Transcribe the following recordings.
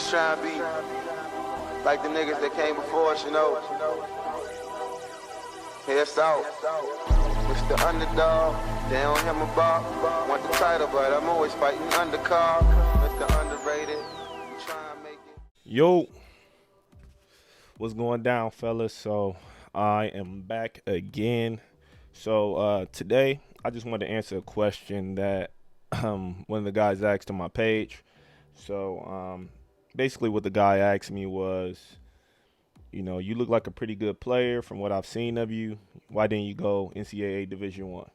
just trying to be like the niggas that came before us, you know. Heads out. It's the underdog. They don't hear my bar. Want the title, but I'm always fighting undercard. Mr. Underrated. Try and make it. Yo, what's going down, fellas? So I am back again. So today I just wanted to answer a question that one of the guys asked on my page. So basically what the guy asked me was, you look like a pretty good player from what I've seen of you. Why didn't you go NCAA Division One?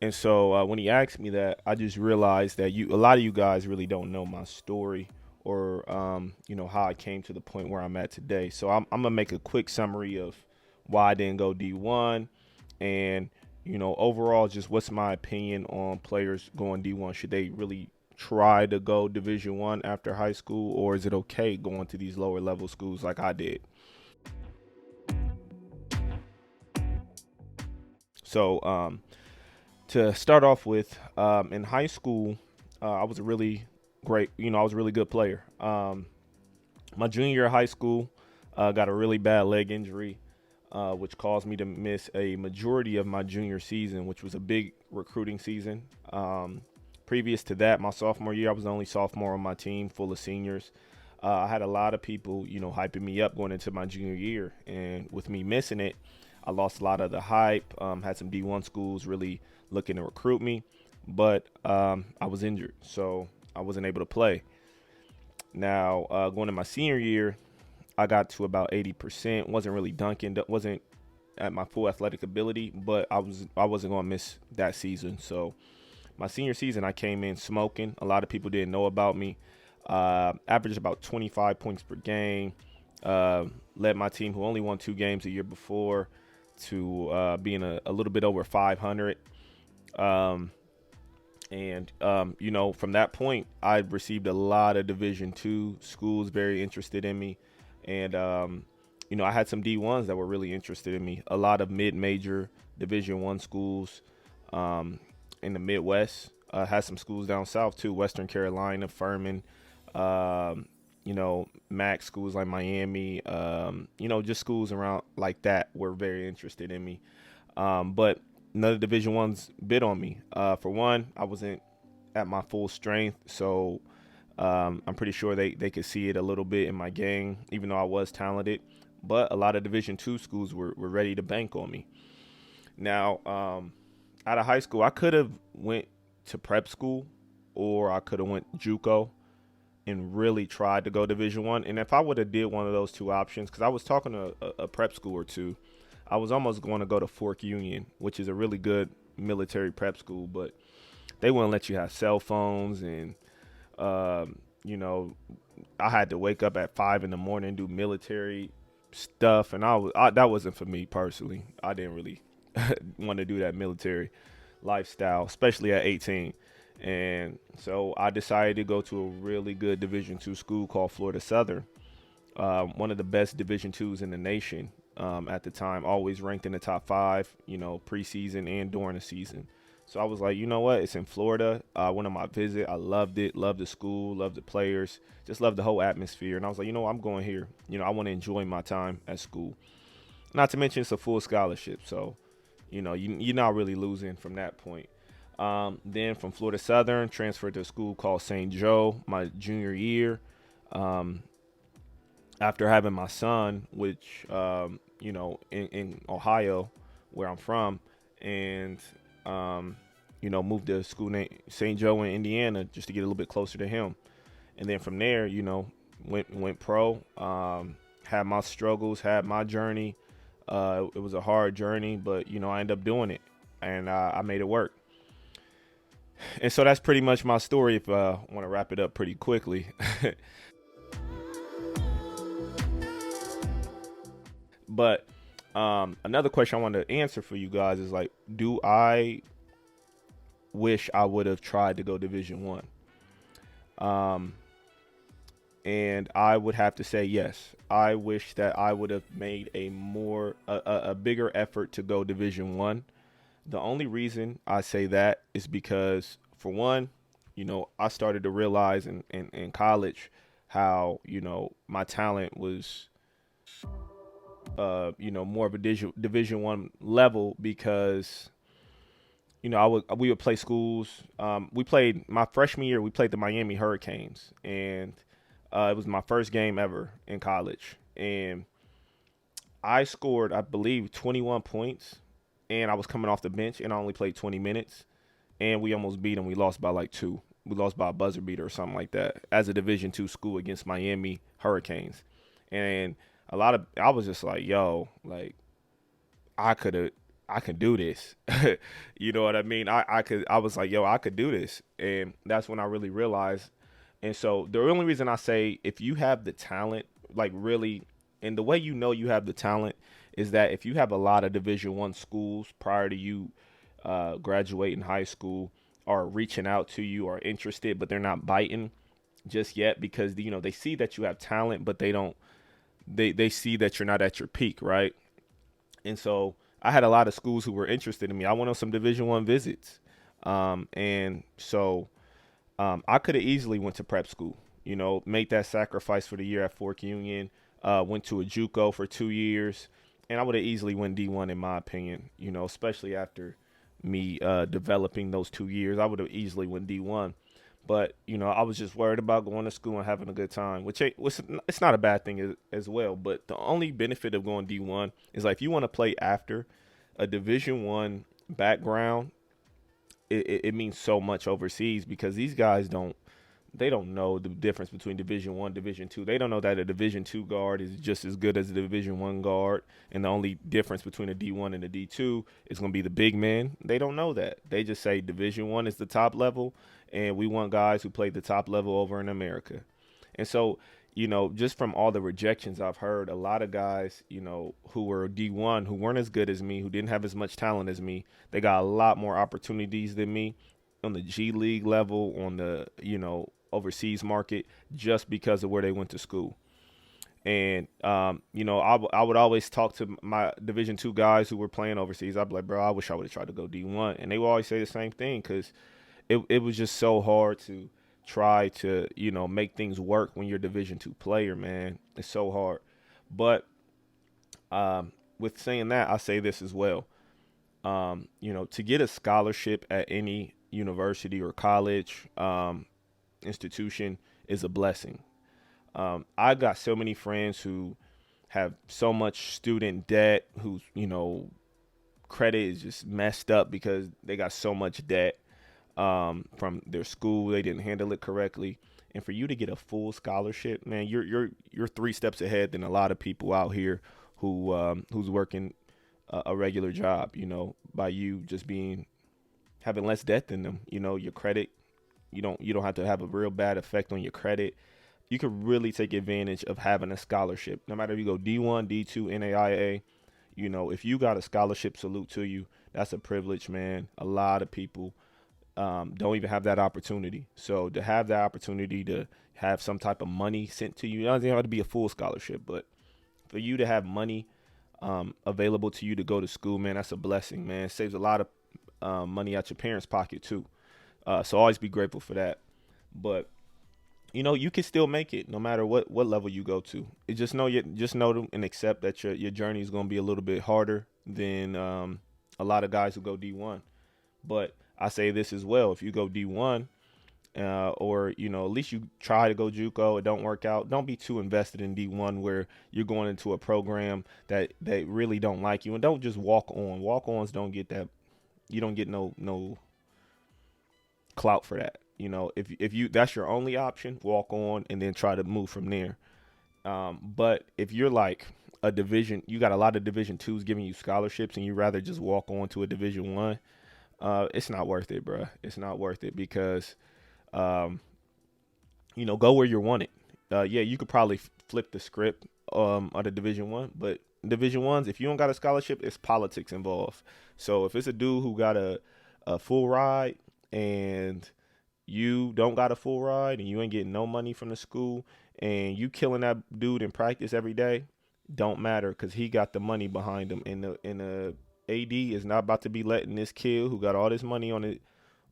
And so when he asked me that, I just realized that a lot of you guys really don't know my story or how I came to the point where I'm at today. So I'm gonna make a quick summary of why I didn't go D1, and overall just what's my opinion on players going D1. Should they really try to go Division One after high school, or is it okay going to these lower level schools like I did? So to start off with, in high school, I was a really great, I was a really good player. My junior year of high school, got a really bad leg injury, which caused me to miss a majority of my junior season, which was a big recruiting season. Previous to that, my sophomore year, I was the only sophomore on my team, full of seniors. I had a lot of people, hyping me up going into my junior year, and with me missing it, I lost a lot of the hype. Had some D1 schools really looking to recruit me, but I was injured, so I wasn't able to play. Now, going to my senior year, I got to about 80%. Wasn't really dunking, wasn't at my full athletic ability, but I wasn't going to miss that season. So my senior season, I came in smoking. A lot of people didn't know about me. Averaged about 25 points per game. Led my team, who only won 2 games a year before, to being a little bit over 500. From that point, I received a lot of Division II schools very interested in me. And, I had some D1s that were really interested in me. A lot of mid-major Division I schools in the Midwest. Had some schools down south, too, Western Carolina, Furman, MAC schools like Miami, just schools around like that were very interested in me. But none of the Division I's bid on me. For one, I wasn't at my full strength, so I'm pretty sure they could see it a little bit in my game, even though I was talented. But a lot of Division II schools were ready to bank on me. Now, out of high school, I could have went to prep school, or I could have went JUCO and really tried to go Division I. And if I would have did one of those two options, because I was talking to a prep school or two, I was almost going to go to Fork Union, which is a really good military prep school, but they wouldn't let you have cell phones, and I had to wake up at 5 a.m. and do military stuff, and that wasn't for me personally. I didn't really want to do that military lifestyle, especially at 18. And so I decided to go to a really good Division II school called Florida Southern, one of the best Division IIs in the nation at the time, always ranked in the top 5, preseason and during the season. So I was like, you know what? It's in Florida. I went on my visit. I loved it. Loved the school. Loved the players. Just loved the whole atmosphere. And I was like, I'm going here. I want to enjoy my time at school. Not to mention it's a full scholarship. So, you're not really losing from that point. Then from Florida Southern, transferred to a school called St. Joe my junior year. After having my son, which, in Ohio, where I'm from, and moved to a school named St. Joe in Indiana just to get a little bit closer to him. And then from there, went pro, had my struggles, had my journey. It was a hard journey, but, I ended up doing it, and I made it work. And so that's pretty much my story if I want to wrap it up pretty quickly. But another question I wanted to answer for you guys is, like, do I wish I would have tried to go Division I? And I would have to say yes. I wish that I would have made a bigger effort to go Division I. The only reason I say that is because, for one, I started to realize in college how, my talent was, more of a division one level because, we would play schools. We played my freshman year. We played the Miami Hurricanes, and it was my first game ever in college. And I scored, I believe, 21 points, and I was coming off the bench, and I only played 20 minutes, and we almost beat them. We lost by like 2. We lost by a buzzer beater or something like that as a Division two school against Miami Hurricanes. And I was just like, yo, like I could have, I can do this. You know what I mean? I was like, yo, I could do this. And that's when I really realized. And so the only reason I say if you have the talent, like really, and the way you have the talent is that if you have a lot of Division one schools prior to you graduating high school are reaching out to you or interested, but they're not biting just yet because they see that you have talent, but they don't. They see that you're not at your peak, right? And so I had a lot of schools who were interested in me. I went on some Division one visits, and so I could have easily went to prep school. Make that sacrifice for the year at Fork Union. Went to a JUCO for 2 years, and I would have easily went D1 in my opinion. Especially after me developing those 2 years, I would have easily went D1. But I was just worried about going to school and having a good time, which it's not a bad thing as well. But the only benefit of going D1 is like if you want to play after a Division one background, it means so much overseas because these guys they don't know the difference between Division one, Division two. They don't know that a Division two guard is just as good as a Division one guard, and the only difference between a D1 and a D2 is going to be the big man. They don't know that. They just say Division one is the top level, and we want guys who play the top level over in America. And so, just from all the rejections I've heard, a lot of guys, who were D1, who weren't as good as me, who didn't have as much talent as me, they got a lot more opportunities than me on the G League level, on the, overseas market, just because of where they went to school. And, I would always talk to my Division two guys who were playing overseas. I'd be like, bro, I wish I would have tried to go D1. And they would always say the same thing because it was just so hard to try to, make things work when you're a Division two player, man. It's so hard. But with saying that, I say this as well. To get a scholarship at any university or college institution is a blessing. I got so many friends who have so much student debt, whose credit is just messed up because they got so much debt from their school. They didn't handle it correctly. And for you to get a full scholarship, man, you're 3 steps ahead than a lot of people out here who's working a regular job. By you just having less debt than them. Your credit. You don't have to have a real bad effect on your credit. You can really take advantage of having a scholarship. No matter if you go D1, D2, NAIA, if you got a scholarship, salute to you. That's a privilege, man. A lot of people don't even have that opportunity. So to have that opportunity to have some type of money sent to you, it doesn't have to be a full scholarship, but for you to have money available to you to go to school, man, that's a blessing, man. It saves a lot of money out your parents' pocket too. So always be grateful for that. But you can still make it no matter what level you go to. Just know and accept that your journey is going to be a little bit harder than a lot of guys who go D1. But I say this as well: if you go D1, or at least you try to go JUCO, it don't work out. Don't be too invested in D1 where you're going into a program that they really don't like you, and don't just walk on. Walk-ons don't get that. You don't get no clout for that. If you that's your only option, walk on and then try to move from there. But if you're like a division, you got a lot of Division twos giving you scholarships, and you rather just walk on to a Division one, it's not worth it, bro. It's not worth it because, go where you're wanted. Yeah, you could probably flip the script of the Division one, but Division ones, if you don't got a scholarship, it's politics involved. So if it's a dude who got a full ride and you don't got a full ride and you ain't getting no money from the school and you killing that dude in practice every day, don't matter because he got the money behind him. And the AD is not about to be letting this kid who got all this money on it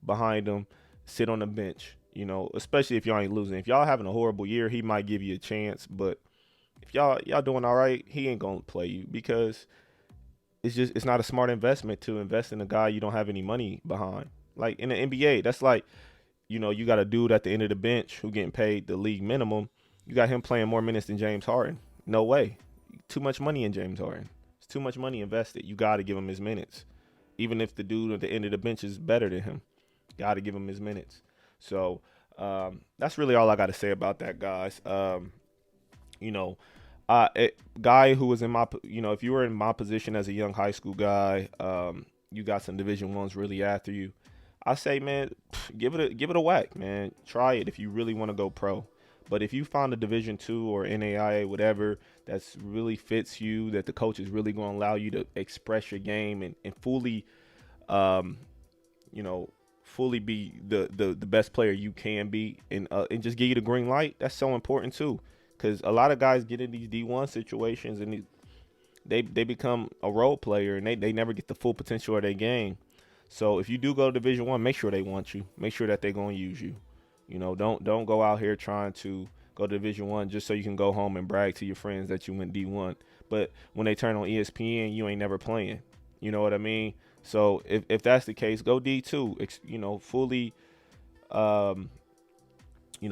behind him sit on the bench. You know, especially if y'all ain't losing. If y'all having a horrible year, he might give you a chance. But if y'all doing all right, he ain't gonna play you because it's not a smart investment to invest in a guy you don't have any money behind. Like in the NBA, that's like, you know, you got a dude at the end of the bench who getting paid the league minimum. You got him playing more minutes than James Harden. No way. Too much money in James Harden. It's too much money invested. You got to give him his minutes. Even if the dude at the end of the bench is better than him, got to give him his minutes. So that's really all I got to say about that, guys. You know, guy who was in my, you know, if you were in my position as a young high school guy, you got some Division Ones really after you. I say, man, give it a whack, man. Try it if you really want to go pro. But if you find a Division II or NAIA, whatever, that's really fits you, that the coach is really going to allow you to express your game and fully, you know, fully be the best player you can be, and just give you the green light, that's so important too. Because a lot of guys get in these D1 situations and they become a role player and they never get the full potential of their game. So if you do go to Division One, make sure they want you. Make sure that they're going to use you. You know, don't go out here trying to go to Division One just so you can go home and brag to your friends that you went D1. But when they turn on ESPN, you ain't never playing. You know what I mean? So if that's the case, go D2. You know, fully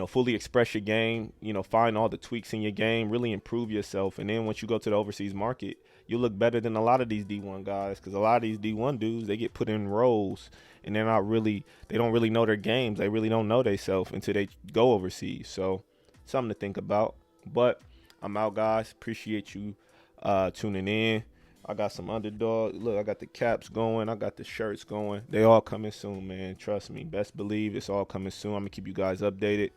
fully express your game, you know, find all the tweaks in your game, really improve yourself. And then once you go to the overseas market, you look better than a lot of these D1 guys, because a lot of these D1 dudes, they get put in roles and they don't really know their games. They really don't know themselves until they go overseas. So something to think about. But I'm out, guys. Appreciate you tuning in. I got some Underdawgzzz. Look, I got the caps going. I got the shirts going. They all coming soon, man. Trust me. Best believe it's all coming soon. I'm going to keep you guys updated.